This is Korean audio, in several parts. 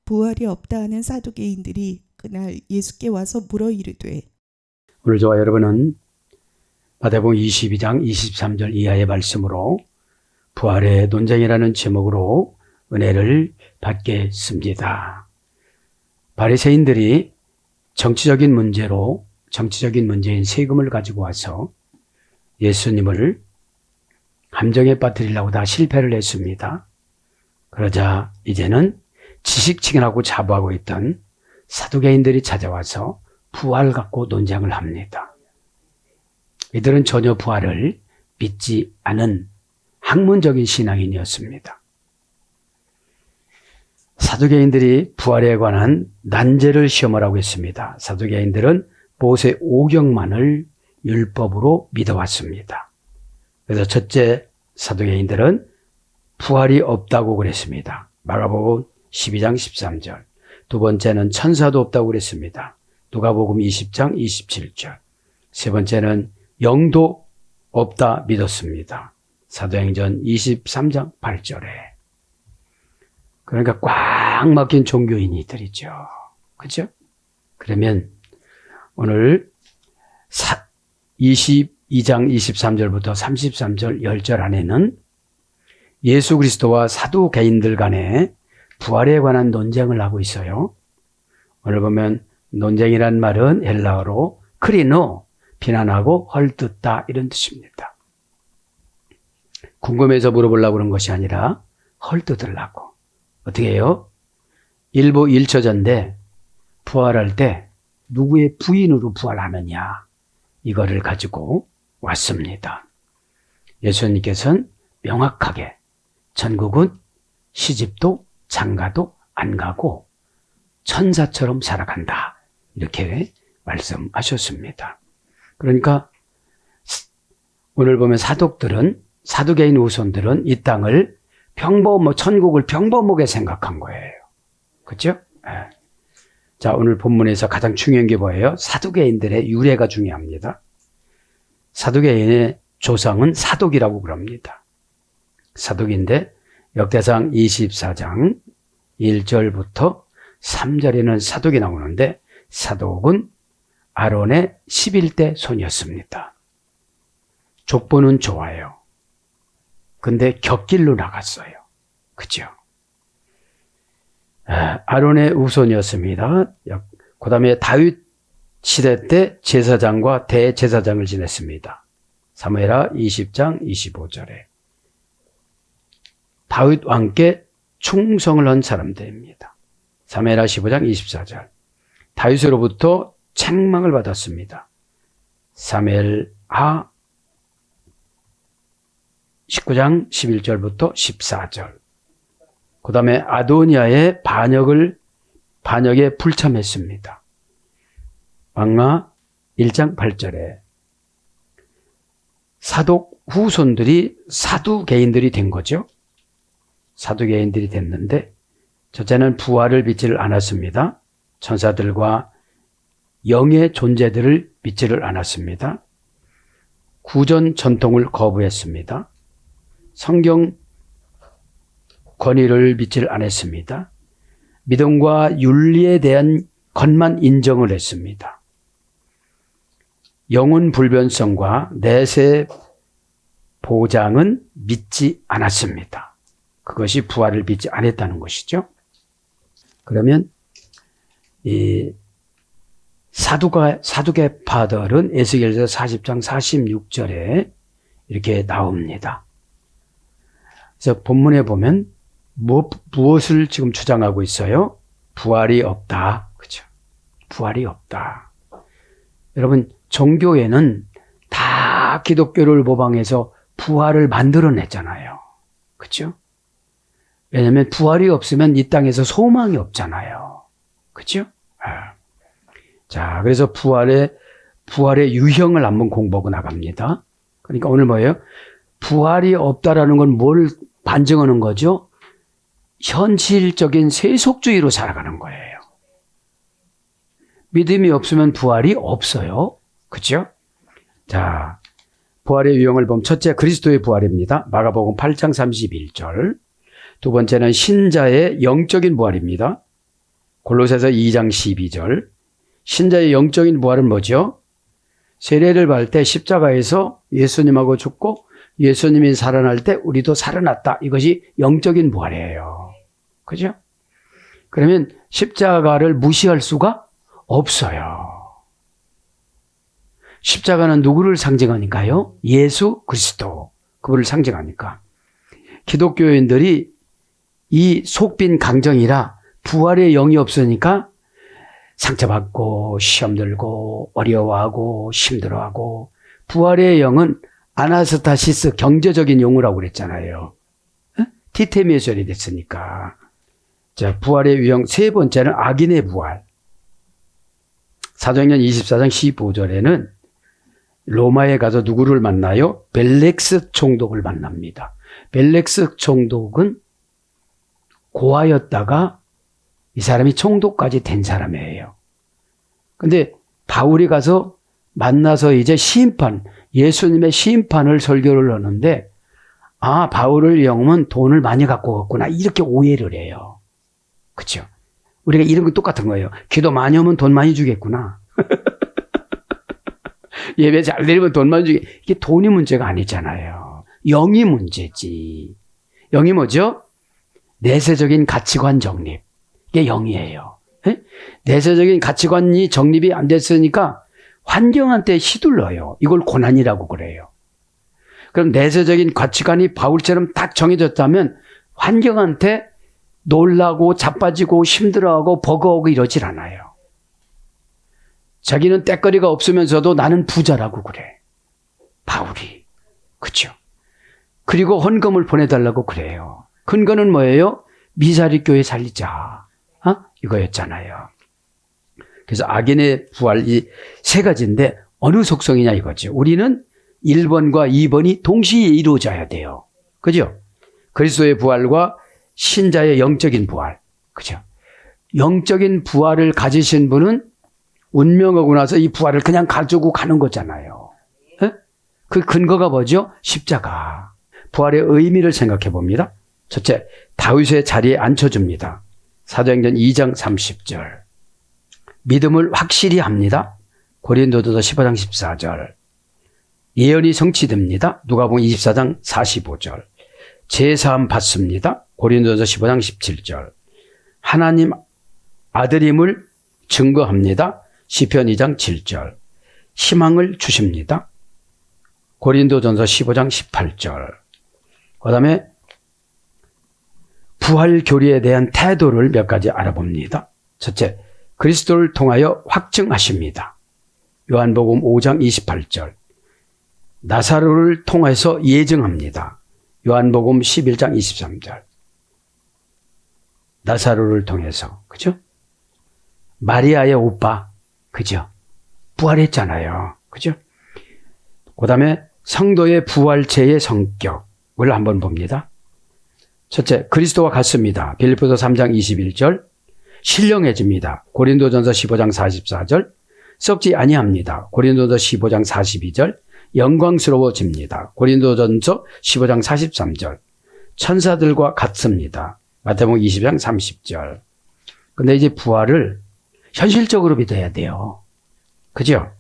부활이 없다 하는 사두개인들이 그날 예수께 와서 물어 이르되 오늘 저와 여러분은 마태복음 22장 23절 이하의 말씀으로 부활의 논쟁이라는 제목으로 은혜를 받겠습니다. 바리새인들이 정치적인 문제인 세금을 가지고 와서 예수님을 함정에 빠뜨리려고 다 실패를 했습니다. 그러자 이제는 지식층이라고 자부하고 있던 사두개인들이 찾아와서 부활 갖고 논쟁을 합니다. 이들은 전혀 부활을 믿지 않은 학문적인 신앙인이었습니다. 사두개인들이 부활에 관한 난제를 시험하라고 했습니다. 사두개인들은 모세 오경만을 율법으로 믿어왔습니다. 그래서 첫째 사두개인들은 부활이 없다고 그랬습니다. 마가복음 12장 13절. 두 번째는 천사도 없다고 그랬습니다. 누가복음 20장 27절. 세 번째는 영도 없다 믿었습니다. 사도행전 23장 8절에. 그러니까 꽉 막힌 종교인이들이죠. 그죠? 그러면 오늘 22장 23절부터 33절 10절 안에는 예수 그리스도와 사두개인들 간에 부활에 관한 논쟁을 하고 있어요. 오늘 보면 논쟁이란 말은 헬라어로 크리노, 비난하고 헐뜯다 이런 뜻입니다. 궁금해서 물어보려고 그런 것이 아니라 헐뜯으려고. 어떻게 해요? 일부 1처자인데 부활할 때 누구의 부인으로 부활하느냐 이거를 가지고 왔습니다. 예수님께서는 명확하게 전국은 시집도 장가도 안 가고 천사처럼 살아간다 이렇게 말씀하셨습니다. 그러니까 오늘 보면 사두개인 후손들은 이 땅을 천국을 평범하게 생각한 거예요. 그렇죠? 네. 자, 오늘 본문에서 가장 중요한 게 뭐예요? 사두개인들의 유래가 중요합니다. 사두개인의 조상은 사독이라고 그럽니다. 사독인데 역대상 24장 1절부터 3절에는 사독이 나오는데 사독은 아론의 11대 손이었습니다. 족보는 좋아요. 근데 격길로 나갔어요. 그죠? 아론의 후손이었습니다. 그 다음에 다윗 시대 때 제사장과 대제사장을 지냈습니다. 사무엘하 20장 25절에. 다윗 왕께 충성을 한 사람들입니다. 사무엘하 15장 24절. 다윗으로부터 책망을 받았습니다. 사무엘하 19장 11절부터 14절. 그 다음에 아도니아의 반역에 불참했습니다. 왕하 1장 8절에. 사독 후손들이 사두개인들이 된 거죠. 사두개인들이 됐는데 첫째는 부활을 믿지를 않았습니다. 천사들과 영의 존재들을 믿지를 않았습니다. 구전 전통을 거부했습니다. 성경 권위를 믿지를 않았습니다. 믿음과 윤리에 대한 것만 인정을 했습니다. 영혼 불변성과 내세 보장은 믿지 않았습니다. 그것이 부활을 믿지 않았다는 것이죠. 그러면 이 사두개파들은 에스겔서 40장 46절에 이렇게 나옵니다. 그래서 본문에 보면 무엇을 지금 주장하고 있어요? 부활이 없다. 그죠? 부활이 없다. 여러분, 종교에는 다 기독교를 모방해서 부활을 만들어냈잖아요. 그죠? 왜냐하면 부활이 없으면 이 땅에서 소망이 없잖아요. 그죠? 자, 그래서 부활의 유형을 한번 공부하고 나갑니다. 그러니까 오늘 뭐예요? 부활이 없다라는 건 뭘 반증하는 거죠? 현실적인 세속주의로 살아가는 거예요. 믿음이 없으면 부활이 없어요. 그죠? 자, 부활의 유형을 보면 첫째 그리스도의 부활입니다. 마가복음 8장 31절. 두 번째는 신자의 영적인 부활입니다. 골로새서 2장 12절. 신자의 영적인 부활은 뭐죠? 세례를 받을 때 십자가에서 예수님하고 죽고 예수님이 살아날 때 우리도 살아났다. 이것이 영적인 부활이에요. 그죠? 그러면 십자가를 무시할 수가 없어요. 십자가는 누구를 상징하니까요? 예수 그리스도. 그분을 상징하니까. 기독교인들이 이 속빈 강정이라 부활의 영이 없으니까 상처받고 시험 들고 어려워하고 힘들어하고, 부활의 영은 아나스타시스 경제적인 용어라고 그랬잖아요. 티테미에설이 됐으니까. 자, 부활의 유형 세 번째는 악인의 부활. 사도행전 24장 15절에는 로마에 가서 누구를 만나요? 벨렉스 총독을 만납니다. 벨렉스 총독은 고아였다가 이 사람이 총독까지 된 사람이에요. 근데 바울이 가서 만나서 이제 심판, 예수님의 심판을 설교를 하는데, 아, 바울을 영은 돈을 많이 갖고 갔구나, 이렇게 오해를 해요. 그렇죠? 우리가 이런 거 똑같은 거예요. 기도 많이 하면 돈 많이 주겠구나. 예배 잘 드리면 돈 많이 주겠. 이게 돈이 문제가 아니잖아요. 영이 문제지. 영이 뭐죠? 내세적인 가치관 정립. 이게 영이에요. 에? 내세적인 가치관이 정립이 안 됐으니까 환경한테 휘둘러요. 이걸 고난이라고 그래요. 그럼 내세적인 가치관이 바울처럼 딱 정해졌다면 환경한테 놀라고 자빠지고 힘들어하고 버거워하고 이러질 않아요. 자기는 때거리가 없으면서도 나는 부자라고 그래. 바울이. 그렇죠? 그리고 헌금을 보내달라고 그래요. 근거는 뭐예요? 미사리 교회 살리자. 이거였잖아요. 그래서 악인의 부활, 이 세 가지인데 어느 속성이냐 이거죠. 우리는 1번과 2번이 동시에 이루어져야 돼요. 그죠? 그리스도의 부활과 신자의 영적인 부활. 그죠? 영적인 부활을 가지신 분은 운명하고 나서 이 부활을 그냥 가지고 가는 거잖아요. 에? 그 근거가 뭐죠? 십자가. 부활의 의미를 생각해 봅니다. 첫째, 다윗의 자리에 앉혀줍니다. 사도행전 2장 30절. 믿음을 확실히 합니다. 고린도전서 15장 14절. 예언이 성취됩니다. 누가복음 24장 45절. 제사함 받습니다. 고린도전서 15장 17절. 하나님 아들임을 증거합니다. 시편 2장 7절. 희망을 주십니다. 고린도전서 15장 18절. 그 다음에 부활 교리에 대한 태도를 몇 가지 알아봅니다. 첫째, 그리스도를 통하여 확증하십니다. 요한복음 5장 28절. 나사로를 통해서 예증합니다. 요한복음 11장 23절. 나사로를 통해서. 그죠? 마리아의 오빠. 그죠? 부활했잖아요. 그죠? 그 다음에 성도의 부활체의 성격을 한번 봅니다. 첫째, 그리스도와 같습니다. 빌립보서 3장 21절. 신령해집니다. 고린도전서 15장 44절. 썩지 아니합니다. 고린도전서 15장 42절. 영광스러워집니다. 고린도전서 15장 43절. 천사들과 같습니다. 마태복음 20장 30절. 근데 이제 부활을 현실적으로 믿어야 돼요. 그죠?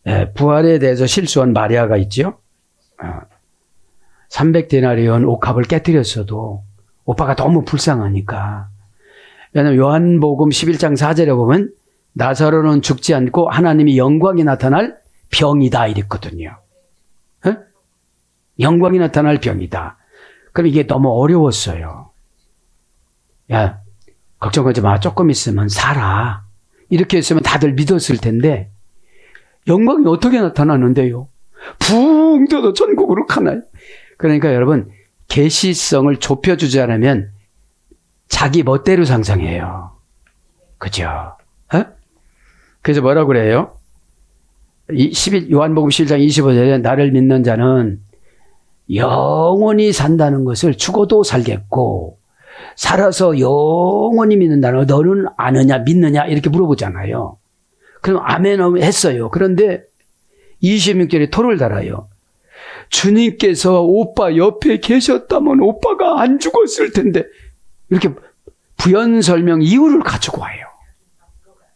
네, 부활에 대해서 실수한 마리아가 있죠. 300데나리온 옥합을 깨뜨렸어도 오빠가 너무 불쌍하니까. 왜냐하면 요한복음 11장 4절에 보면 나사로는 죽지 않고 하나님이 영광이 나타날 병이다 이랬거든요. 에? 영광이 나타날 병이다. 그럼 이게 너무 어려웠어요. 야, 걱정하지 마. 조금 있으면 살아. 이렇게 했으면 다들 믿었을 텐데 영광이 어떻게 나타나는데요? 붕 떠도 천국으로 가나요? 그러니까 여러분, 계시성을 좁혀주지 않으면 자기 멋대로 상상해요. 그죠? 에? 그래서 뭐라고 그래요? 요한복음 11장 25절에 나를 믿는 자는 영원히 산다는 것을 죽어도 살겠고 살아서 영원히 믿는다는 걸 너는 아느냐 믿느냐 이렇게 물어보잖아요. 그럼 아멘 했어요. 그런데 26절에 토를 달아요. 주님께서 오빠 옆에 계셨다면 오빠가 안 죽었을 텐데 이렇게 부연 설명 이유를 가지고 와요.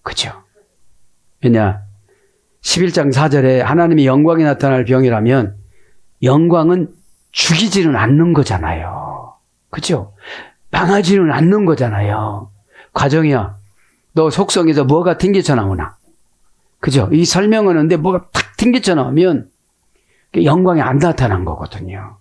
그죠? 왜냐? 11장 4절에 하나님의 영광이 나타날 병이라면 영광은 죽이지는 않는 거잖아요. 그죠? 망하지는 않는 거잖아요. 과정이야. 너 속성에서 뭐가 튕겨져 나오나? 그죠? 이 설명하는데 뭐가 탁 튕겨져 나오면 영광이 안 나타난 거거든요.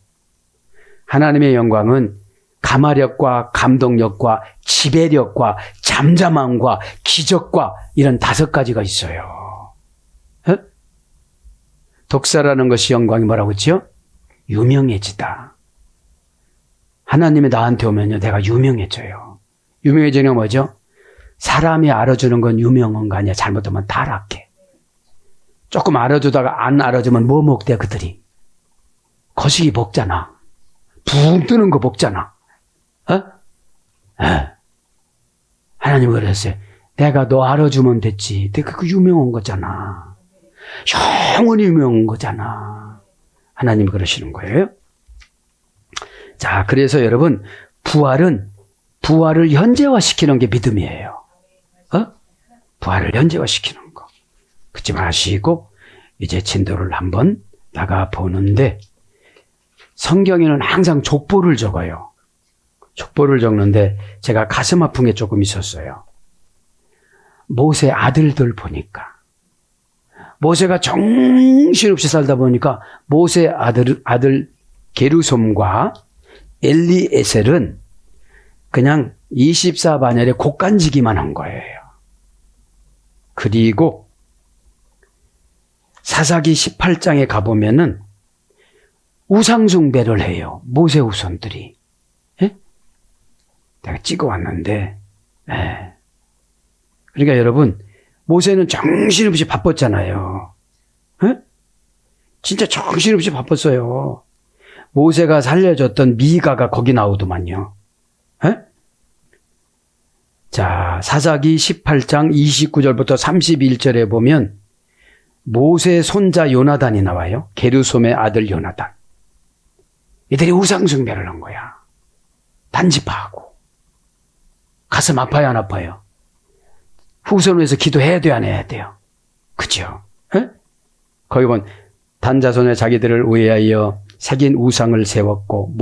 하나님의 영광은 감화력과 감동력과 지배력과 잠잠함과 기적과 이런 5가지가 있어요. 에? 독사라는 것이 영광이 뭐라고 했죠? 유명해지다. 하나님이 나한테 오면요, 내가 유명해져요. 유명해지는 건 뭐죠? 사람이 알아주는 건 유명한 거 아니야. 잘못하면 타락해. 조금 알아주다가 안 알아주면 뭐 먹대, 그들이? 거시기 먹잖아. 붕 뜨는 거 먹잖아. 어? 하나님 그랬어요. 내가 너 알아주면 됐지. 내가 그 유명한 거잖아. 영원히 유명한 거잖아. 하나님 그러시는 거예요. 자, 그래서 여러분, 부활을 현재화시키는 게 믿음이에요. 부활을 현재화시키는 거. 그치 마시고, 이제 진도를 한번 나가 보는데, 성경에는 항상 족보를 적어요. 족보를 적는데, 제가 가슴 아픈 게 조금 있었어요. 모세 아들들 보니까. 모세가 정신없이 살다 보니까, 모세 아들 게르솜과 엘리에셀은 그냥 24반열에 곡간지기만 한 거예요. 그리고 사사기 18장에 가보면은 우상숭배를 해요. 모세 후손들이. 예? 내가 찍어왔는데, 예. 그러니까 여러분, 모세는 정신없이 바빴잖아요. 예? 진짜 정신없이 바빴어요. 모세가 살려줬던 미가가 거기 나오더만요. 에? 자, 사사기 18장 29절부터 31절에 보면 모세 손자 요나단이 나와요. 게르솜의 아들 요나단. 이들이 우상숭배를 한 거야. 단지파하고. 가슴 아파요, 안 아파요? 후손을 위해서 기도해야 돼요, 안 해야 돼요? 그죠? 에? 거기 보면 단자손의 자기들을 우애하여 새긴 우상을 세웠고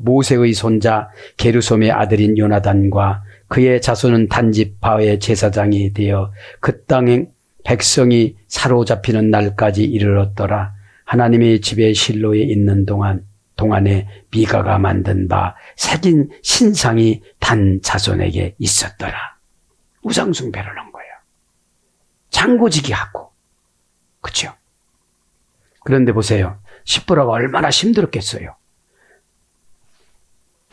모세의 손자 게르솜의 아들인 요나단과 그의 자손은 단지파의 제사장이 되어 그 땅의 백성이 사로잡히는 날까지 이르렀더라. 하나님의 집에 실로에 있는 동안에 미가가 만든 바 새긴 신상이 단 자손에게 있었더라. 우상숭배를 한 거예요. 장고지기 하고. 그렇죠? 그런데 보세요. 십보라가 얼마나 힘들었겠어요.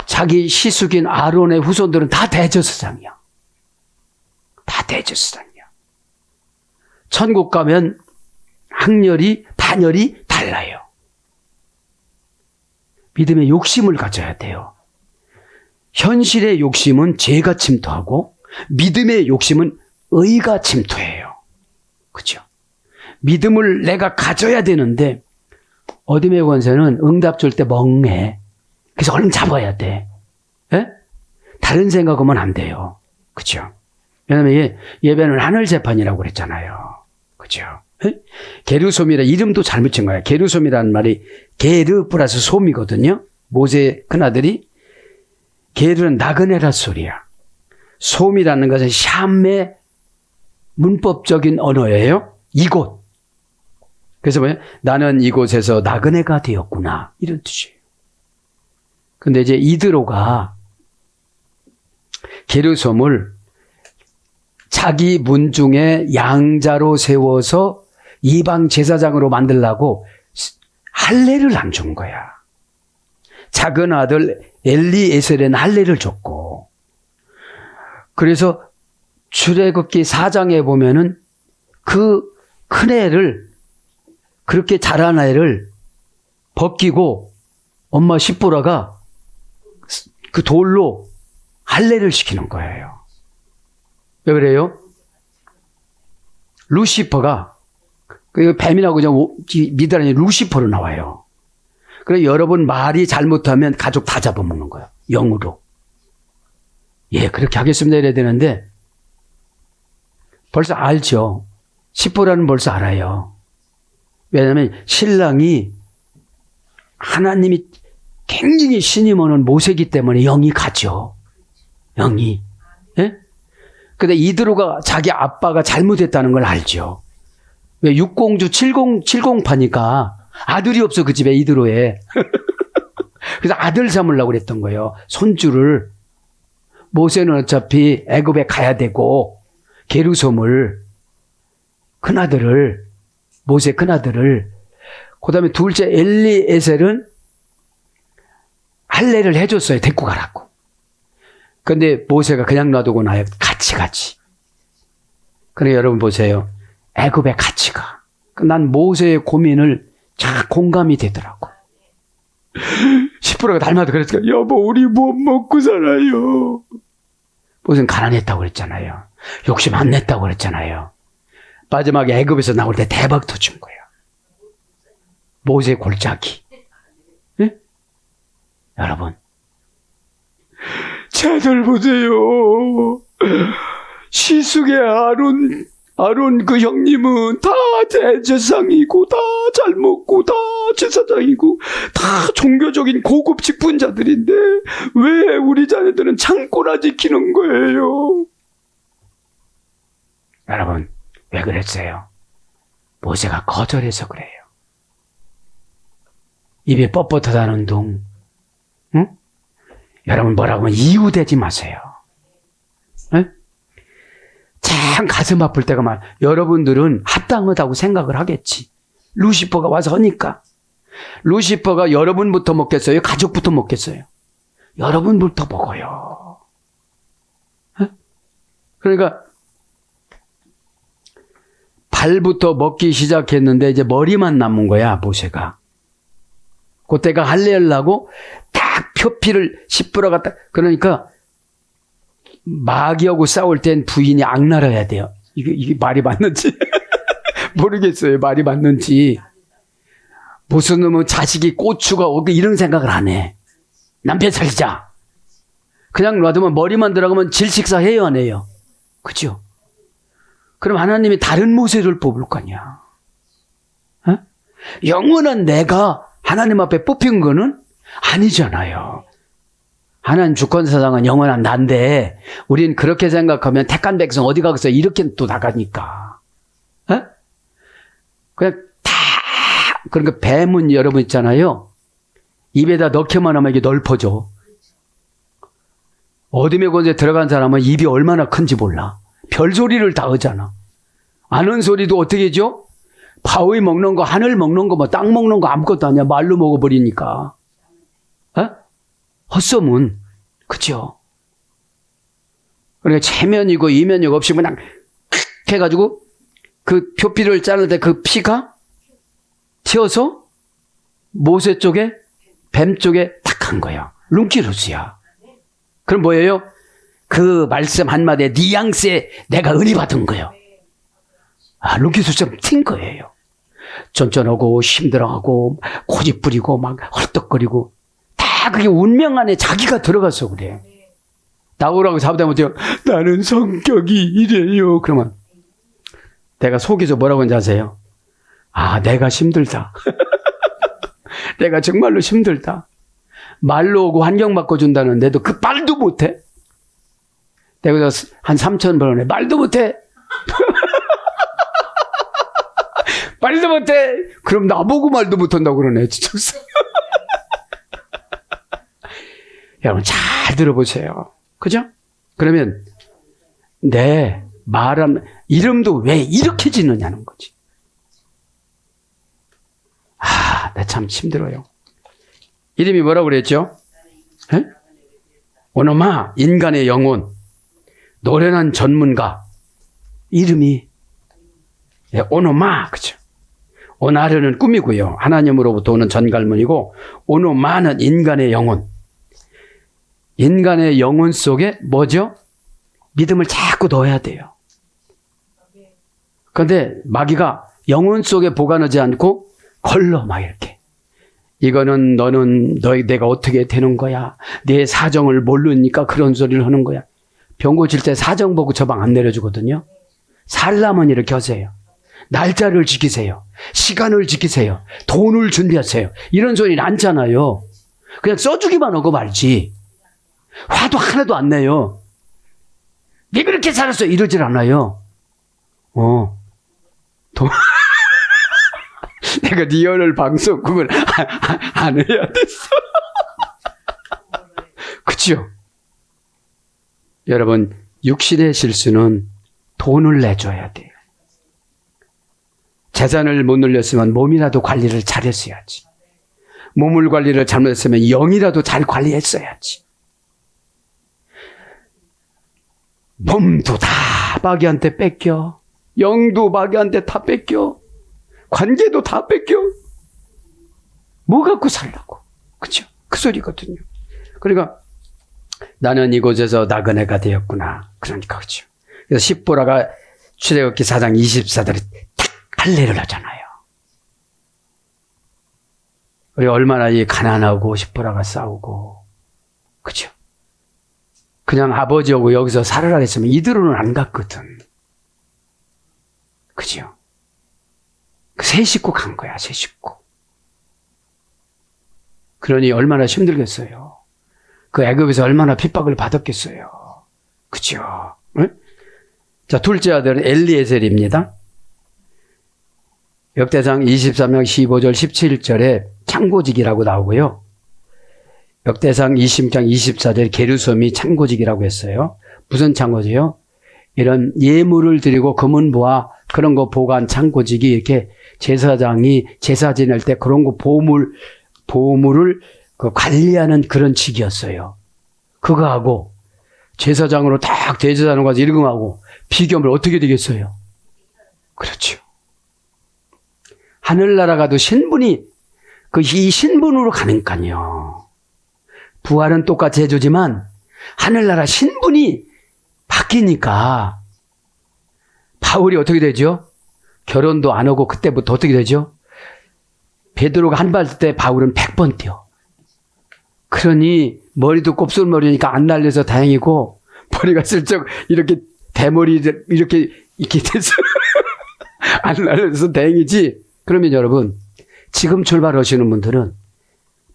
자기 시숙인 아론의 후손들은 다 대제사장이야. 다 대제사장이야. 천국 가면 학렬이, 반열이 달라요. 믿음의 욕심을 가져야 돼요. 현실의 욕심은 죄가 침투하고 믿음의 욕심은 의가 침투해요. 그렇죠? 믿음을 내가 가져야 되는데 어둠의 권세는 응답 줄 때 멍해. 그래서 얼른 잡아야 돼. 에? 다른 생각하면 안 돼요. 그죠? 왜냐면 예배는 하늘 재판이라고 그랬잖아요. 그죠? 게르솜이라 이름도 잘 붙인 거야. 게르솜이라는 말이 게르 플러스 솜이거든요. 모세 큰아들이. 게르는 나그네라 소리야. 솜이라는 것은 샴의 문법적인 언어예요. 이곳. 그래서 뭐예요? 나는 이곳에서 나그네가 되었구나. 이런 뜻이에요. 근데 이제 이드로가 게르솜을 자기 문중에 양자로 세워서 이방 제사장으로 만들라고 할례를 안 준 거야. 작은 아들 엘리에셀에는 할례를 줬고, 그래서 출애굽기 4장에 보면은 그 큰애를, 그렇게 자란 애를 벗기고 엄마 십보라가 그 돌로 할례를 시키는 거예요. 왜 그래요? 루시퍼가, 그 뱀이라고 그냥 미드라니 루시퍼로 나와요. 그래서 여러분 말이 잘못하면 가족 다 잡아먹는 거예요. 영으로. 예, 그렇게 하겠습니다. 이래야 되는데, 벌써 알죠. 시포라는 벌써 알아요. 왜냐하면 신랑이 하나님이 굉장히 신임 오는 모세이기 때문에 영이 가죠. 영이. 예? 근데 이드로가 자기 아빠가 잘못했다는 걸 알죠. 왜 6공주 70파니까 아들이 없어 그 집에 이드로에. 그래서 아들 삼으려고 그랬던 거예요. 손주를. 모세는 어차피 애굽에 가야 되고 게르솜을 큰아들을 모세 큰아들을 그다음에 둘째 엘리에셀은 할례를 해줬어요. 데리고 가라고. 근데 모세가 그냥 놔두고 나요. 같이 가지. 그래 여러분 보세요. 애굽에 같이 가. 난 모세의 고민을 잘 공감이 되더라고. 10%가 닮아도 그랬어요. 여보 우리 못 먹고 살아요. 모세는 가난했다고 그랬잖아요. 욕심 안 냈다고 그랬잖아요. 마지막에 애굽에서 나올 때 대박 터진 거예요. 모세 골짜기. 네? 여러분 쟤들 보세요. 시숙의 아론 그 형님은 다 대제사장이고 다 잘 먹고 다 제사장이고 다 종교적인 고급 직분자들인데 왜 우리 자녀들은 창고나 지키는 거예요? 여러분 왜 그랬어요? 모세가 거절해서 그래요. 입에 뻣뻣하다는 둥. 응? 여러분 뭐라고 하면 이유되지 마세요. 응? 참 가슴 아플 때가 많아요. 여러분들은 합당하다고 생각을 하겠지. 루시퍼가 와서 하니까. 루시퍼가 여러분부터 먹겠어요? 가족부터 먹겠어요? 여러분부터 먹어요. 응? 그러니까 발부터 먹기 시작했는데 이제 머리만 남은 거야 모세가. 그때가 할례하려고 딱 표피를 10%가 딱 그러니까 마귀하고 싸울 땐 부인이 악랄해야 돼요. 이게 말이 맞는지 모르겠어요. 말이 맞는지. 무슨 놈은 자식이 고추가 오고 이런 생각을 안 해. 남편 살리자. 그냥 놔두면 머리만 들어가면 질식사 해요 안 해요? 그죠? 그럼 하나님이 다른 모세를 뽑을 거냐? 어? 영원한 내가 하나님 앞에 뽑힌 거는 아니잖아요. 하나님 주권사상은 영원한 난데 우린 그렇게 생각하면 택한 백성 어디 가겠어? 이렇게 또 나가니까. 에? 그냥 다 그러니까 뱀은 여러분 있잖아요. 입에다 넣기만 하면 이게 넓어져. 어둠의 권세에 들어간 사람은 입이 얼마나 큰지 몰라. 별소리를 다 하잖아. 아는 소리도 어떻게 하죠? 바위 먹는 거, 하늘 먹는 거, 뭐 땅 먹는 거 아무것도 아니야. 말로 먹어버리니까. 에? 헛소문. 그죠? 그러니까 체면이고 이면이고 없이 그냥 크 해가지고 그 표피를 자를 때 그 피가 튀어서 모세 쪽에 뱀 쪽에 탁 한 거야. 룽키루스야. 그럼 뭐예요? 그 말씀 한마디에 뉘앙스에 내가 은혜 받은 거예요. 아, 룽키루스처럼 튄 거예요. 쫀쫀하고 힘들어하고 고집 부리고 막 헐떡거리고 다 그게 운명 안에 자기가 들어가서 그래. 나오라고 잡다 못해요. 나는 성격이 이래요. 그러면 내가 속에서 뭐라고 하는지 아세요? 아, 내가 힘들다. 내가 정말로 힘들다. 말로 오고 환경 바꿔준다는데도 그 말도 못해. 내가 한 3,000번에 말도 못해. 말도 못해. 그럼 나보고 말도 못한다고 그러네. 진짜. 여러분 잘 들어보세요. 그죠? 그러면 내 말한 이름도 왜 이렇게 짓느냐는 거지. 아, 나 참 힘들어요. 이름이 뭐라고 그랬죠? 에? 오노마, 인간의 영혼, 노련한 전문가. 이름이 오노마, 그죠? 오나르는 꿈이고요. 하나님으로부터 오는 전갈문이고, 오노마는 인간의 영혼. 인간의 영혼 속에 뭐죠? 믿음을 자꾸 넣어야 돼요. 그런데 마귀가 영혼 속에 보관하지 않고 걸러 막 이렇게. 이거는 너는 내가 어떻게 되는 거야? 내 사정을 모르니까 그런 소리를 하는 거야. 병 고칠 때 사정 보고 처방 안 내려주거든요. 살라면 이렇게 하세요. 날짜를 지키세요. 시간을 지키세요. 돈을 준비하세요. 이런 소리는 않잖아요. 그냥 써주기만 하고 말지. 화도 하나도 안 내요. 왜 그렇게 살았어? 이러질 않아요. 내가 리얼을 방송국을 안 해야 됐어. 그치요? 여러분, 육신의 실수는 돈을 내줘야 돼요. 재산을 못 늘렸으면 몸이라도 관리를 잘했어야지. 몸을 관리를 잘못했으면 영이라도 잘 관리했어야지. 몸도 다 마귀한테 뺏겨. 영도 마귀한테 다 뺏겨. 관계도 다 뺏겨. 뭐 갖고 살라고. 그죠? 그 소리거든요. 그러니까 나는 이곳에서 나그네가 되었구나. 그러니까 그죠. 그래서 십보라가 출애굽기 4장 24절에 탁 할례를 하잖아요. 우리 얼마나 이 가난하고 십보라가 싸우고. 그죠? 그냥 아버지하고 여기서 살으라 했으면 이대로는 안 갔거든. 그죠? 세 식구 간 거야, 세 식구. 그러니 얼마나 힘들겠어요. 그 애굽에서 얼마나 핍박을 받았겠어요. 그죠? 응? 자, 둘째 아들은 엘리에셀입니다. 역대상 23장 15절 17절에 창고직이라고 나오고요. 역대상 20장 24절 게르솜이 창고직이라고 했어요. 무슨 창고지요? 이런 예물을 드리고 금은보화 그런 거 보관 창고직이 이렇게 제사장이 제사 지낼 때 그런 거 보물을 그 관리하는 그런 직이었어요. 그거 하고 제사장으로 딱 대제사장 가서 일금하고 비교하면 어떻게 되겠어요? 그렇죠. 하늘나라 가도 신분이 이 신분으로 가니까요. 부활은 똑같이 해주지만 하늘나라 신분이 바뀌니까 바울이 어떻게 되죠? 결혼도 안 하고 그때부터 어떻게 되죠? 베드로가 한 발 때 바울은 100번 뛰어. 그러니 머리도 곱슬머리니까 안 날려서 다행이고 머리가 슬쩍 이렇게 대머리 이렇게 돼서 안 날려서 다행이지. 그러면 여러분 지금 출발하시는 분들은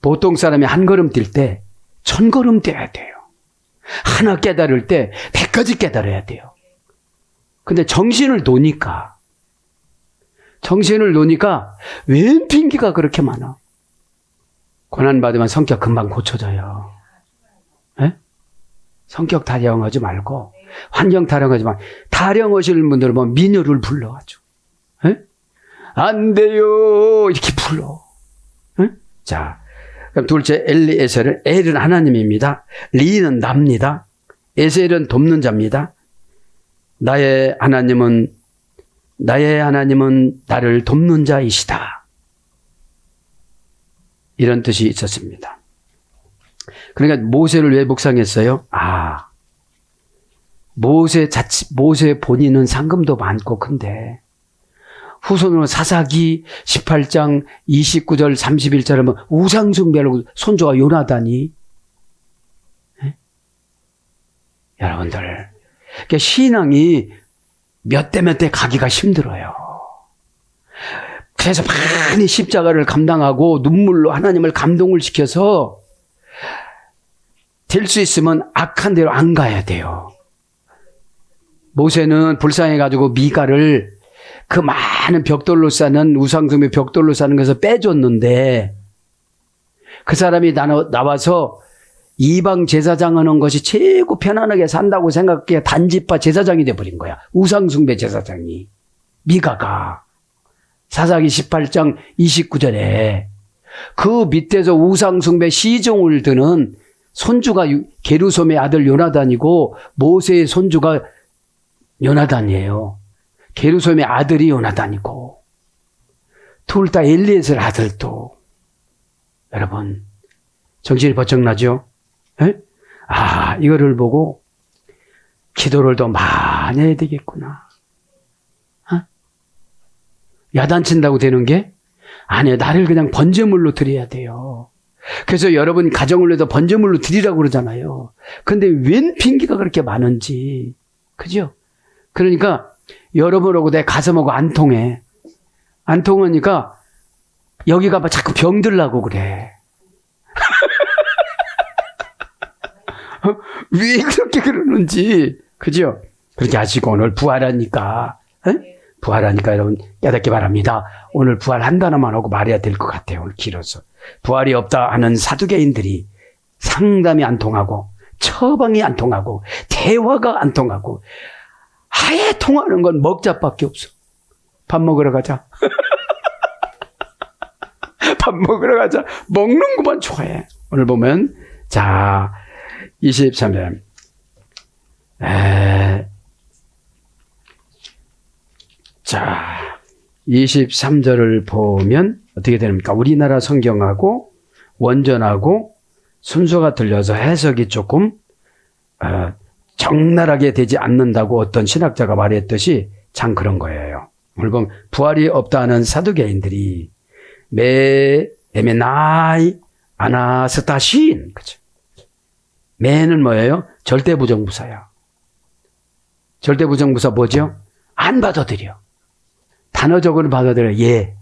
보통 사람이 한 걸음 뛸 때 1000걸음 뛰어야 돼요. 하나 깨달을 때 100가지 깨달아야 돼요. 근데 정신을 놓으니까 웬 핑계가 그렇게 많아. 고난받으면 성격 금방 고쳐져요. 에? 성격 타령하지 말고 환경 타령하지 말고 타령하시는 분들은 뭐 민요를 불러가지고 에? 안 돼요 이렇게 불러. 에? 자, 그럼 둘째 엘리에셀은 엘은 하나님입니다. 리는 납니다. 에셀은 돕는 자입니다. 나의 하나님은 나를 돕는 자이시다. 이런 뜻이 있었습니다. 그러니까 모세를 왜 묵상했어요? 모세 본인은 상금도 많고 큰데 후손으로 사사기 18장 29절 31절에 보면 우상숭배하고 손주가 요나단이 여러분들 그러니까 신앙이 몇 대 몇 대 가기가 힘들어요. 그래서 많이 십자가를 감당하고 눈물로 하나님을 감동을 시켜서 될 수 있으면 악한 대로 안 가야 돼요. 모세는 불쌍해가지고 미가를 그 많은 벽돌로 싸는 우상숭배 벽돌로 싸는 것에서 빼줬는데 그 사람이 나와서 이방 제사장 하는 것이 최고 편안하게 산다고 생각해 단지파 제사장이 돼버린 거야. 우상숭배 제사장이. 미가가. 사사기 18장 29절에 그 밑에서 우상숭배 시종을 드는 손주가 게르솜의 아들 요나단이고 모세의 손주가 요나단이에요. 게르솜의 아들이 요나단이고 둘 다 엘리에셀 아들도. 여러분 정신이 번쩍 나죠? 에? 이거를 보고 기도를 더 많이 해야 되겠구나. 야단친다고 되는 게 아니에요. 나를 그냥 번제물로 드려야 돼요. 그래서 여러분 가정을 위해서 번제물로 드리라고 그러잖아요. 근데 웬 핑계가 그렇게 많은지. 그죠? 그러니까 여러분하고 내 가슴하고 안 통해. 안 통하니까 여기가 막 자꾸 병들라고 그래. 왜 그렇게 그러는지. 그죠? 그렇게 하시고 오늘 부활하니까, 부활하니까 여러분 깨닫기 바랍니다. 오늘 부활한다는만 하고 말해야 될 것 같아요. 오늘 길어서. 부활이 없다 하는 사두개인들이 상담이 안 통하고, 처방이 안 통하고, 대화가 안 통하고, 아예 통하는 건 먹자밖에 없어. 밥 먹으러 가자. 밥 먹으러 가자. 먹는 것만 좋아해. 오늘 보면, 자, 23절. 자, 23절을 보면 어떻게 됩니까? 우리나라 성경하고 원전하고 순서가 틀려서 해석이 조금 적나라하게 되지 않는다고 어떤 신학자가 말했듯이 참 그런 거예요. 오늘 보면 부활이 없다는 사두개인들이 에메나이 아나스타신, 그죠? 매는 뭐예요? 절대부정부사야. 절대부정부사 뭐죠? 안 받아들여. 단어적으로 받아들여. 예,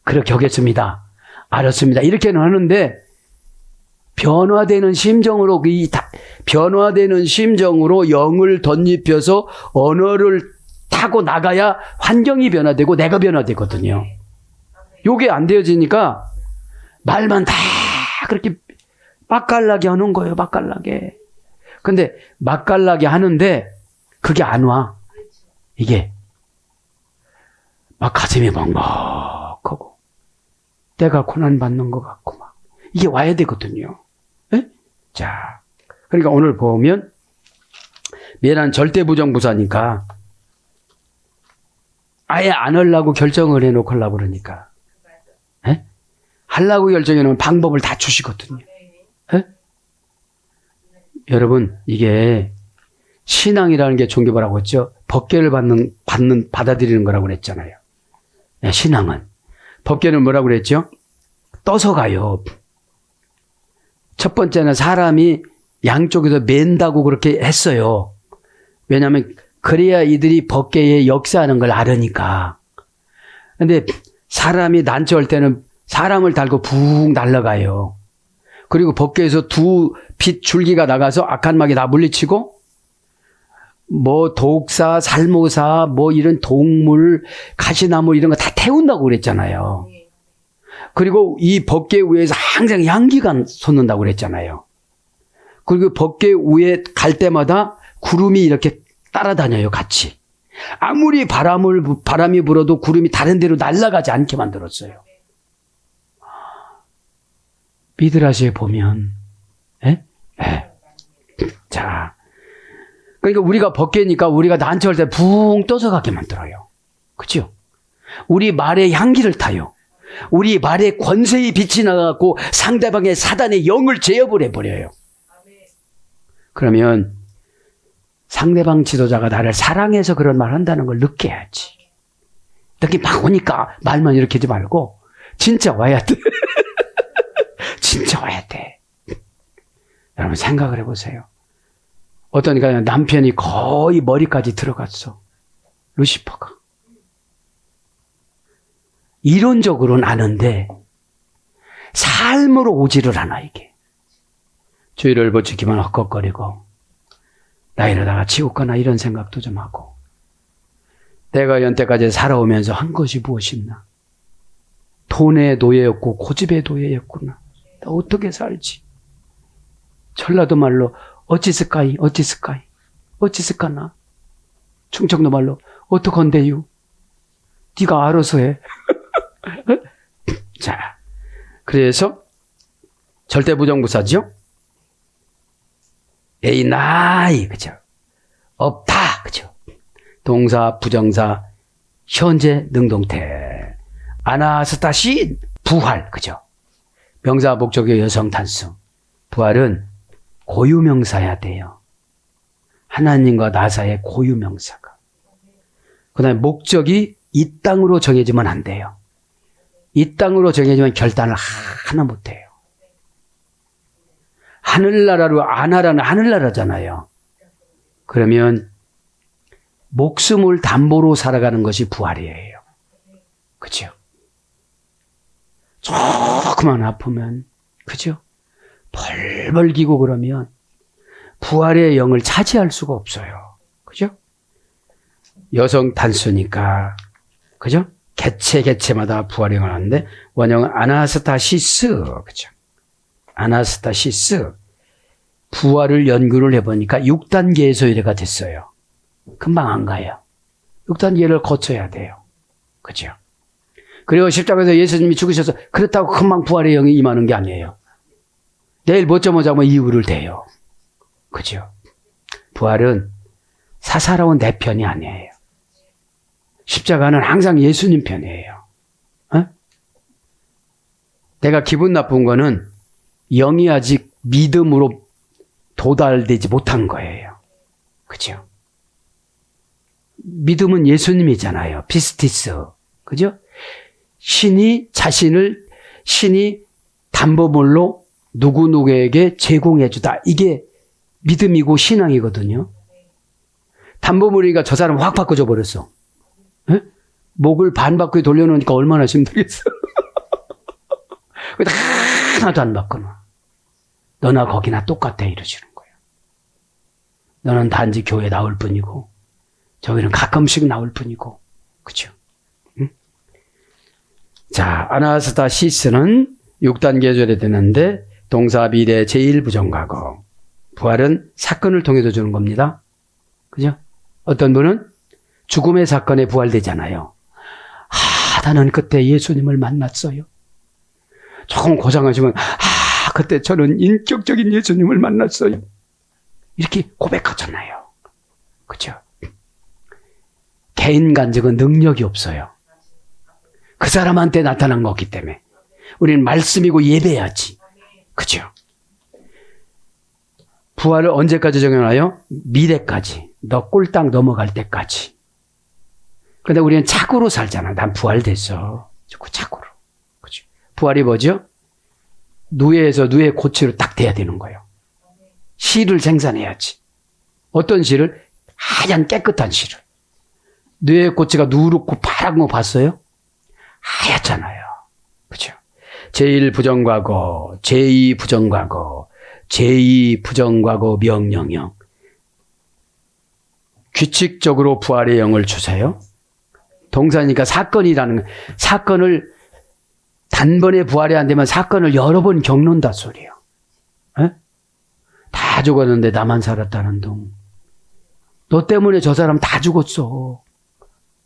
그렇게 하겠습니다. 알았습니다. 이렇게는 하는데 변화되는 심정으로 변화되는 심정으로 영을 덧입혀서 언어를 타고 나가야 환경이 변화되고 내가 변화되거든요. 요게 안 되어지니까 말만 다 그렇게 맛깔나게 하는 거예요. 맛깔나게. 근데 맛깔나게 하는데 그게 안 와. 이게 막 가슴이 먹먹하고 때가 고난받는 것 같고 막 이게 와야 되거든요. 에? 자, 그러니까 오늘 보면 미란 절대부정부사니까 아예 안 하려고 결정을 해놓고 하려고 그러니까 에? 하려고 결정해놓으면 방법을 다 주시거든요. 에? 여러분, 이게 신앙이라는 게 종교라고 했죠. 법궤를 받아들이는 거라고 그랬잖아요. 네, 신앙은. 법궤는 뭐라고 그랬죠? 떠서 가요. 첫 번째는 사람이 양쪽에서 맨다고 그렇게 했어요. 왜냐하면 그래야 이들이 법궤에 역사하는 걸 알으니까. 근데 사람이 난처할 때는 사람을 달고 붕 날아가요. 그리고 법궤에서 두 빛 줄기가 나가서 악한 마귀 다 물리치고 뭐 독사, 살모사, 뭐 이런 동물, 가시나무 이런 거 다 태운다고 그랬잖아요. 그리고 이 법궤 위에서 항상 향기가 솟는다고 그랬잖아요. 그리고 법궤 위에 갈 때마다 구름이 이렇게 따라다녀요, 같이. 아무리 바람이 불어도 구름이 다른 데로 날아가지 않게 만들었어요. 미드라시에 보면, 자. 그러니까 우리가 법궤니까 우리가 난처할 때 붕 떠서 가게 만들어요. 그죠? 우리 말의 향기를 타요. 우리 말의 권세의 빛이 나가고 상대방의 사단의 영을 제압을 해버려요. 그러면 상대방 지도자가 나를 사랑해서 그런 말 한다는 걸 느껴야지. 이렇게 막 오니까 말만 이렇게 하지 말고 진짜 와야 돼. 진짜 와야 돼. 여러분 생각을 해보세요. 어떠니까 남편이 거의 머리까지 들어갔어. 루시퍼가. 이론적으로는 아는데 삶으로 오지를 않아 이게. 주의를 붙이기만 헛걱거리고 나 이러다가 지옥 가나 이런 생각도 좀 하고 내가 연때까지 살아오면서 한 것이 무엇이나 돈의 노예였고 고집의 노예였구나. 나 어떻게 살지? 전라도 말로 어찌 쓸까이 어찌 쓸까이 어찌 쓸까나. 충청도 말로 어떡한데유. 네가 알아서 해. 자, 그래서 절대부정부사죠. 에이나이, 그죠? 없다, 그죠? 동사, 부정사, 현재, 능동태. 아나스타시, 부활, 그죠? 명사, 목적의 여성 단수. 부활은 고유명사야 돼요. 하나님과 나 사이의 고유명사가. 그 다음에 목적이 이 땅으로 정해지면 안 돼요. 이 땅으로 정해지면 결단을 하나 못 해요. 하늘나라로 안하라는 하늘나라잖아요. 그러면 목숨을 담보로 살아가는 것이 부활이에요. 그죠? 조금만 아프면, 그죠? 벌벌 기고 그러면 부활의 영을 차지할 수가 없어요. 그죠? 여성 단수니까, 그죠? 개체마다 부활의 영을 하는데, 원형은 아나스타시스, 그죠? 아나스타시스. 부활을 연구를 해보니까 6단계의 소유가 됐어요. 금방 안 가요. 6단계를 거쳐야 돼요. 그죠? 그리고 십자가에서 예수님이 죽으셔서 그렇다고 금방 부활의 영이 임하는 게 아니에요. 내일 못 자면 이유를 대요. 그죠? 부활은 사사로운 내 편이 아니에요. 십자가는 항상 예수님 편이에요. 어? 내가 기분 나쁜 거는 영이 아직 믿음으로 도달되지 못한 거예요. 그죠? 믿음은 예수님이잖아요. 피스티스. 그죠? 신이 담보물로 누구누구에게 제공해 주다. 이게 믿음이고 신앙이거든요. 담보물이니까 저 사람 확 바꿔줘 버렸어. 에? 목을 반바퀴 돌려놓으니까 얼마나 힘들겠어. 하나도 안 바꿔놔. 너나 거기나 똑같아 이러시는 거예요. 너는 단지 교회 나올 뿐이고 저기는 가끔씩 나올 뿐이고. 그죠? 응? 자, 아나스타시스는 6단계 절에 되는데 동사 미래 제1부정과거. 부활은 사건을 통해서 주는 겁니다. 그죠? 어떤 분은 죽음의 사건에 부활되잖아요. 나는 그때 예수님을 만났어요. 조금 고상하시면 그때 저는 인격적인 예수님을 만났어요. 이렇게 고백하잖아요. 그죠? 개인 간증은 능력이 없어요. 그 사람한테 나타난 거기 때문에 우리는 말씀이고 예배야지. 그죠? 부활을 언제까지 정해놔요? 미래까지. 너 꼴딱 넘어갈 때까지. 근데 우리는 착오로 살잖아. 난 부활됐어. 착오로. 그죠? 부활이 뭐죠? 누에에서 누에 고치로 딱 돼야 되는 거예요. 실을 생산해야지. 어떤 실을? 하얀 깨끗한 실을. 뇌의 고치가 누렇고 파란 거 봤어요? 하얗잖아요. 그죠? 제1부정과거, 제2부정과거, 제2부정과거 명령형. 규칙적으로 부활의 영을 주세요. 동사니까 사건이라는, 사건을 단번에 부활이 안 되면 사건을 여러 번 겪는다 소리예요. 에? 다 죽었는데 나만 살았다는 둥. 너 때문에 저 사람 다 죽었어.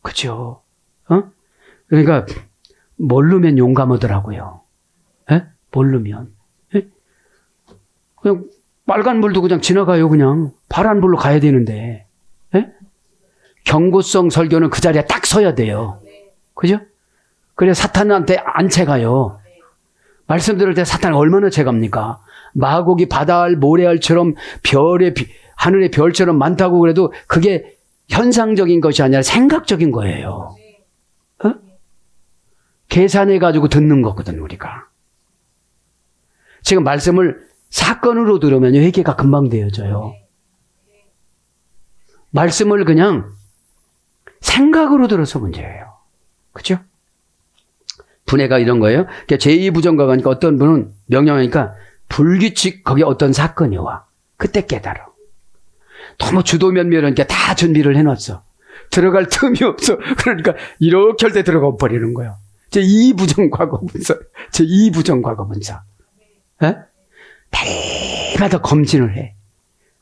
그죠? 그러니까 모르면 용감하더라고요. 에? 모르면. 에? 그냥 빨간 불도 그냥 지나가요. 그냥 파란 불로 가야 되는데. 에? 경고성 설교는 그 자리에 딱 서야 돼요. 그죠? 그래 사탄한테 안 채가요. 말씀 들을 때 사탄이 얼마나 채갑니까? 마곡이 바다알 모래알처럼 하늘의 별처럼 많다고 그래도 그게 현상적인 것이 아니라 생각적인 거예요. 어? 계산해가지고 듣는 거거든 우리가. 지금 말씀을 사건으로 들으면 회개가 금방 되어져요. 말씀을 그냥 생각으로 들어서 문제예요. 그죠? 분해가 이런 거예요. 그러니까 제2부정과거니까 어떤 분은 명령하니까 불규칙 거기에 어떤 사건이 와. 그때 깨달아. 너무 주도면밀하니까 다 준비를 해놨어. 들어갈 틈이 없어. 그러니까 이렇게 할 때 들어가 버리는 거예요. 제2부정과거 분사. 제2부정과거 분사. 에? 달마다 검진을 해.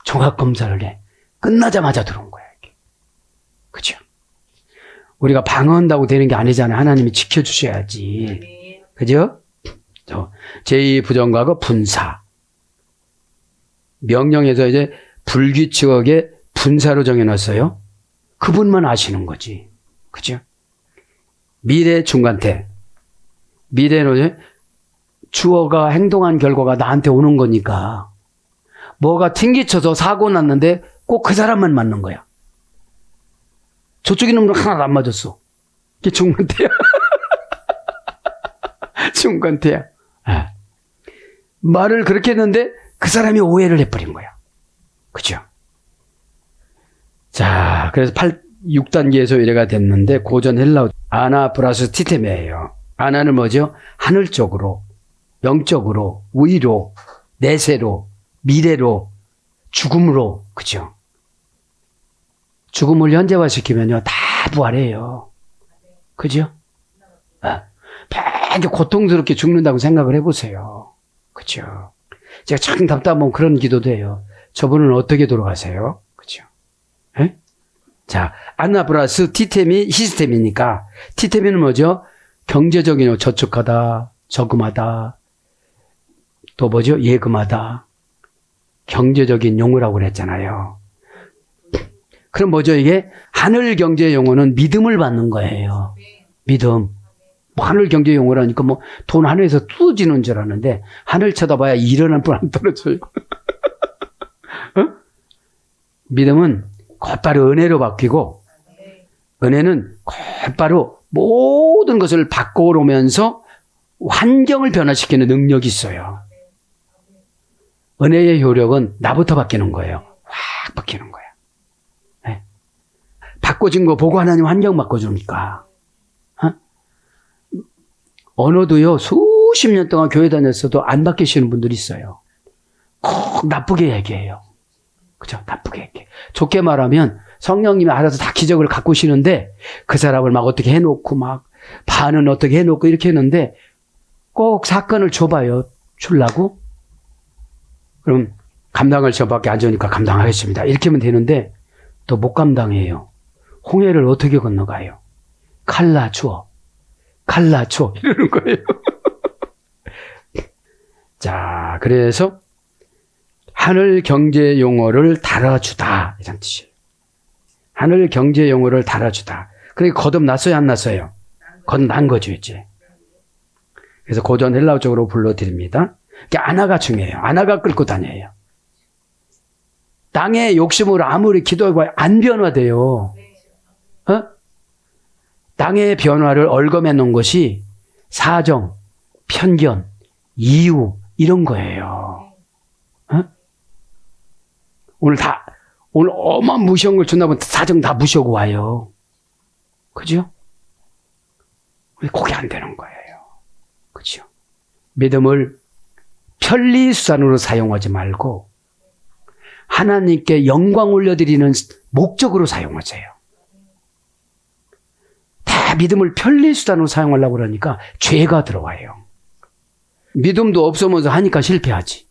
종합검사를 해. 끝나자마자 들어온 거야. 이게. 그죠? 우리가 방어한다고 되는 게 아니잖아요. 하나님이 지켜주셔야지. 그죠? 제2부정과거 분사. 명령에서 이제 불규칙하게 분사로 정해놨어요. 그분만 아시는 거지. 그죠? 미래 중간태. 미래는 주어가 행동한 결과가 나한테 오는 거니까 뭐가 튕기쳐서 사고 났는데 꼭 그 사람만 맞는 거야. 저쪽 이놈은 하나도 안 맞았어. 이게 중간태야. 중간태야. 말을 그렇게 했는데 그 사람이 오해를 해버린 거야. 그죠? 자, 그래서 6단계에서 이래가 됐는데, 고전 헬라어 아나 플러스 티테메예요. 아나는 뭐죠? 하늘 쪽으로, 영적으로, 위로, 내세로, 미래로, 죽음으로, 그죠? 죽음을 현재화시키면요, 다 부활해요. 그죠? 되게 고통스럽게 죽는다고 생각을 해보세요. 그죠? 제가 참 답답하면 그런 기도도 해요. 저분은 어떻게 돌아가세요? 그죠? 에? 자, 아나 플러스 티템이 시스템이니까, 티템이는 뭐죠? 경제적인 저축하다, 저금하다, 또 뭐죠? 예금하다. 경제적인 용어라고 그랬잖아요. 그럼 뭐죠? 이게 하늘 경제 용어는 믿음을 받는 거예요. 믿음. 뭐 하늘 경제 용어라니까 뭐 돈 하늘에서 쏟아지는 줄 알았는데 하늘 쳐다봐야 일어날 뻔 안 떨어져요. 어? 믿음은 곧바로 은혜로 바뀌고, 은혜는 곧바로 모든 것을 바꿔오면서 환경을 변화시키는 능력이 있어요. 은혜의 효력은 나부터 바뀌는 거예요. 확 바뀌는 거예요. 네. 바꿔진 거 보고 하나님 환경 바꿔주니까. 어? 언어도요, 수십 년 동안 교회 다녔어도 안 바뀌시는 분들이 있어요. 꼭 나쁘게 얘기해요. 그죠? 나쁘게 얘기해. 좋게 말하면 성령님이 알아서 다 기적을 가꾸시는데 그 사람을 막 어떻게 해놓고 막 반은 어떻게 해놓고 이렇게 했는데 꼭 사건을 줘봐요. 주려고. 그럼 감당할 저밖에 안 좋으니까 감당하겠습니다. 이렇게 하면 되는데 또 못 감당해요. 홍해를 어떻게 건너가요? 갈라줘. 갈라줘. 이러는 거예요. 자, 그래서 하늘 경제 용어를 달아주다. 이런 뜻이에요. 하늘 경제 용어를 달아주다. 그러니까 거듭났어요, 안 났어요? 거듭난 거죠, 이제. 그래서 고전 헬라어 쪽으로 불러드립니다. 아나가 중요해요. 아나가 끌고 다녀요. 땅의 욕심으로 아무리 기도해봐야 안 변화돼요. 어? 땅의 변화를 얼검해 놓은 것이 사정, 편견, 이유 이런 거예요. 어? 오늘 어마무시한 걸 준다면 사정 다 무시하고 와요. 그죠? 그게 안 되는 거예요. 그죠? 믿음을 편리수단으로 사용하지 말고 하나님께 영광 올려드리는 목적으로 사용하세요. 다 믿음을 편리수단으로 사용하려고 그러니까 죄가 들어와요. 믿음도 없으면서 하니까 실패하지.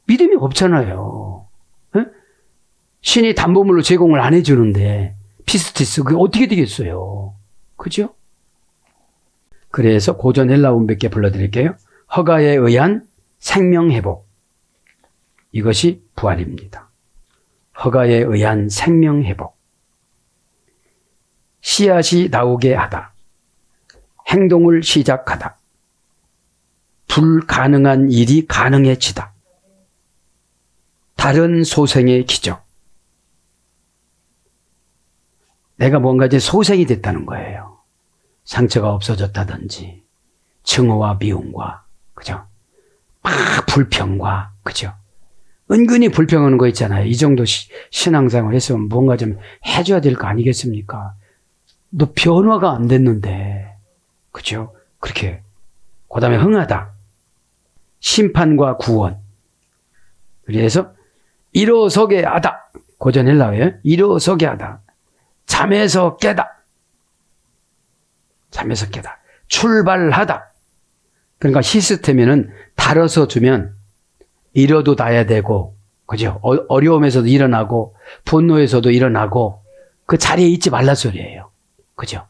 믿음이 없잖아요. 에? 신이 담보물로 제공을 안 해주는데 피스티스 그게 어떻게 되겠어요. 그죠? 그래서 고전 헬라어 몇 개 불러드릴게요. 허가에 의한 생명회복. 이것이 부활입니다. 허가에 의한 생명회복. 씨앗이 나오게 하다. 행동을 시작하다. 불가능한 일이 가능해지다. 다른 소생의 기적. 내가 뭔가 이제 소생이 됐다는 거예요. 상처가 없어졌다든지, 증오와 미움과, 그죠? 막 불평과, 그죠? 은근히 불평하는 거 있잖아요. 이 정도 신앙생활 했으면 뭔가 좀 해줘야 될 거 아니겠습니까? 너 변화가 안 됐는데, 그죠? 그렇게. 그 다음에 흥하다. 심판과 구원. 그래서 일어서게 하다. 고전 헬라어에 일어서게 하다. 잠에서 깨다. 잠에서 깨다. 출발하다. 그러니까 시스템에는 달아서 주면 잃어도 놔야 되고, 그죠? 어려움에서도 일어나고, 분노에서도 일어나고, 그 자리에 있지 말라 소리예요. 그죠?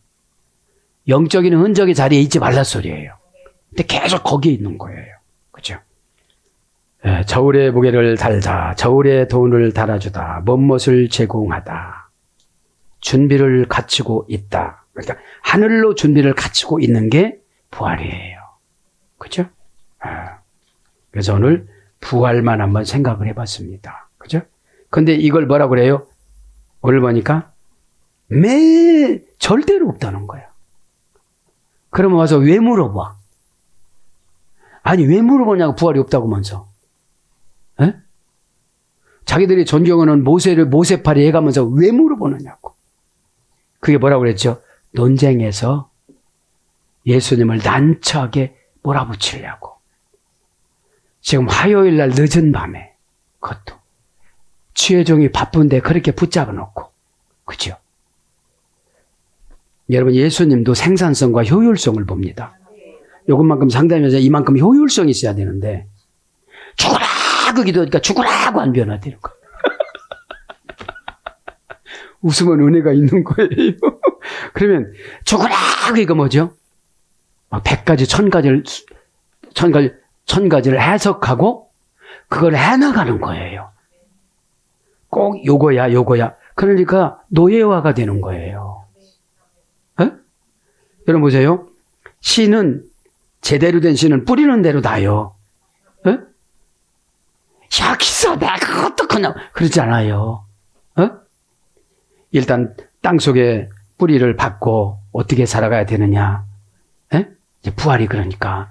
영적인 흔적의 자리에 있지 말라 소리예요. 근데 계속 거기에 있는 거예요. 그죠? 예, 저울에 무게를 달다. 저울에 돈을 달아주다. 멋멋을 제공하다. 준비를 갖추고 있다. 그러니까 하늘로 준비를 갖추고 있는 게 부활이에요. 그죠? 그래서 오늘 부활만 한번 생각을 해봤습니다. 그죠? 근데 이걸 뭐라고 그래요? 오늘 보니까 절대로 없다는 거야. 그러면 와서 왜 물어봐? 아니, 왜 물어보냐고 부활이 없다고 하면서. 자기들이 존경하는 모세팔이 해가면서 왜 물어보느냐고. 그게 뭐라고 그랬죠? 논쟁에서 예수님을 난처하게 몰아붙이려고. 지금 화요일 날 늦은 밤에 그것도 취해종이 바쁜데 그렇게 붙잡아 놓고. 그죠? 여러분, 예수님도 생산성과 효율성을 봅니다. 요것만큼 상담해서 이만큼 효율성이 있어야 되는데 죽으라고 기도하니까 죽으라고 안 변화되는 거예요. 웃으면 은혜가 있는 거예요. 그러면 죽으라고 이거 뭐죠? 막 100가지, 1000가지를 해석하고 그걸 해나가는 거예요. 꼭 요거야. 그러니까 노예화가 되는 거예요. 에? 여러분 보세요. 씨는 제대로 된 씨는 뿌리는 대로 나요. 에? 여기서 내가 어떡하냐 그러지 않아요. 일단 땅속에 뿌리를 받고 어떻게 살아가야 되느냐. 이제 부활이 그러니까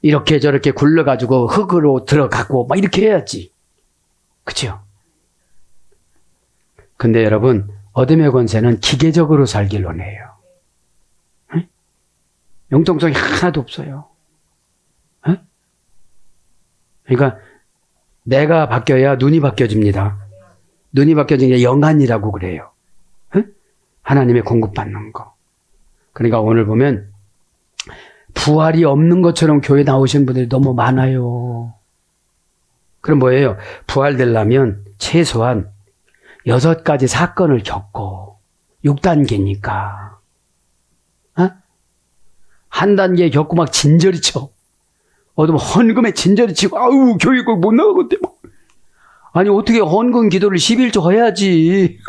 이렇게 저렇게 굴러가지고 흙으로 들어가고 막 이렇게 해야지. 그렇죠? 근데 여러분, 어둠의 권세는 기계적으로 살길 원해요. 융통성이 하나도 없어요. 그러니까 내가 바뀌어야 눈이 바뀌어집니다. 눈이 바뀌어진 게 영안이라고 그래요. 하나님의 공급받는 거. 그러니까 오늘 보면 부활이 없는 것처럼 교회 나오신 분들이 너무 많아요. 그럼 뭐예요? 부활되려면 최소한 6가지 사건을 겪고 6단계니까 한 단계 겪고 막 진저리 쳐. 어두면 헌금에 진저리 치고 아우 교회 못 나가겠대. 아니 어떻게 헌금 기도를 11조 해야지.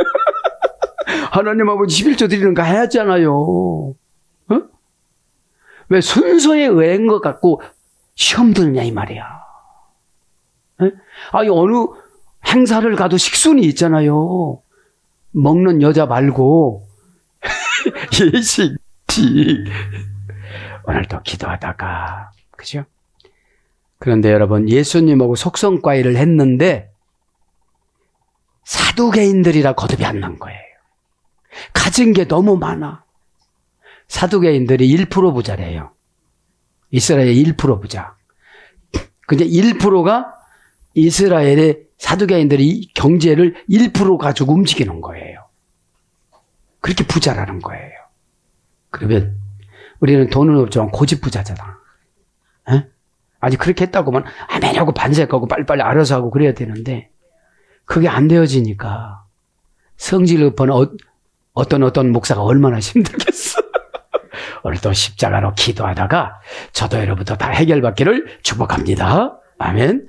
하나님 아버지 11조 드리는 거 해야잖아요. 왜 순서에 의한 것 같고 시험 드느냐 이 말이야. 아니 어느 행사를 가도 식순이 있잖아요. 먹는 여자 말고 예식. 오늘도 기도하다가 그죠? 그런데 여러분 예수님하고 속성과의를 했는데 사두개인들이라 거듭이 안 난 거예요. 가진 게 너무 많아. 사두개인들이 1% 부자래요. 이스라엘의 1% 부자. 근데 1%가 이스라엘의 사두개인들이 경제를 1% 가지고 움직이는 거예요. 그렇게 부자라는 거예요. 그러면 우리는 돈은 없지만 고집 부자잖아. 아니 그렇게 했다고만 아멘하고 반색하고 빨리빨리 알아서 하고 그래야 되는데 그게 안 되어지니까 성질 높은 어떤 목사가 얼마나 힘들겠어. 오늘도 십자가로 기도하다가 저도 여러분도 다 해결받기를 축복합니다. 아멘.